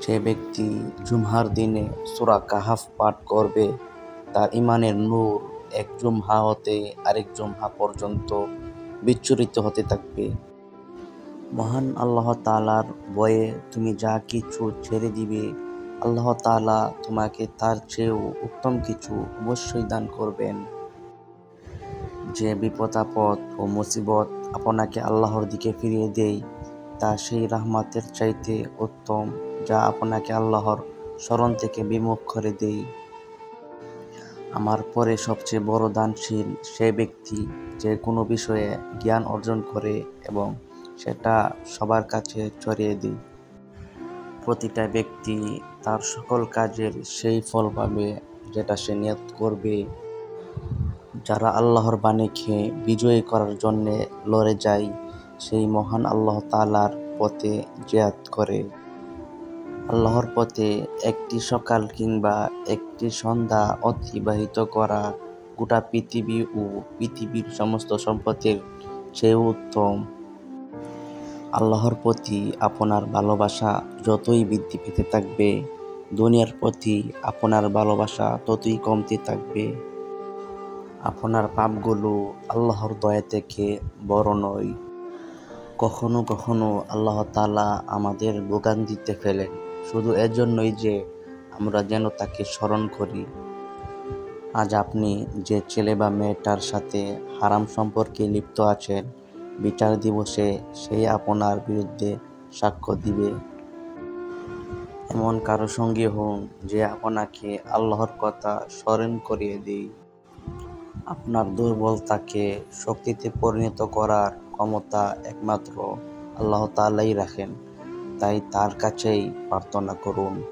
যে ব্যক্তি জুমহার দিনে সূরা কাহাফ পাঠ করবে তার ঈমানের নূর এক জুমহা হতে আরেক জুমহা পর্যন্ত বিচ্ছুরিত হতে থাকবে। মহান আল্লাহ তাআলার ভয়ে তুমি যা কিছু ছেড়ে দিবে, আল্লাহ তাআলা তোমাকে তার চেয়েও উত্তম কিছু অবশ্যই দান করবেন। যে বিপদ-আপদ ও মুসিবত আপনাকে আল্লাহর দিকে ফিরিয়ে দেয় তা সেই রাহমাতের চাইতে উত্তম যা আপনাকে আল্লাহর স্মরণ থেকে বিমুখ করে দেয়। আমার পরে সবচেয়ে বড় দানশীল সে ব্যক্তি যে কোনো বিষয়ে জ্ঞান অর্জন করে এবং সেটা সবার কাছে ছড়িয়ে দেয়। প্রতিটা ব্যক্তি তার সকল কাজের সেই ফল পাবে যেটা সে নিয়ত করবে। যারা আল্লাহর বাণীকে বিজয়ী করার জন্যে লড়ে যায়, সেই মহান আল্লাহ তাআলার পথে জিহাদ করে। আল্লাহর পথে একটি সকাল কিংবা একটি সন্ধ্যা অতিবাহিত করা গোটা পৃথিবী ও পৃথিবীর সমস্ত সম্পদের চেয়েও উত্তম। আল্লাহর প্রতি আপনার ভালোবাসা যতই বৃদ্ধি পেতে থাকবে, দুনিয়ার প্রতি আপনার ভালোবাসা ততই কমতে থাকবে। আপনার পাপগুলো আল্লাহর দয়া থেকে বড় নয়। কখনো কখনো আল্লাহ তাআলা আমাদের ভোগান্তিতে ফেলেন শুধু এজন্যই যে আমরা যেন তাকে স্মরণ করি। আজ আপনি যে ছেলে বা মেয়েটার সাথে হারাম সম্পর্কে লিপ্ত আছেন, বিচার দিবসে সেই আপনার বিরুদ্ধে সাক্ষ্য দিবে। এমন কারো সঙ্গী হন যে আপনাকে আল্লাহর কথা স্মরণ করিয়ে দেয়। আপনার দুর্বলতাকে শক্তিতে পরিণত করার ক্ষমতা একমাত্র আল্লাহ তাআলাই রাখেন, তাই তার কাছেই প্রার্থনা করুন।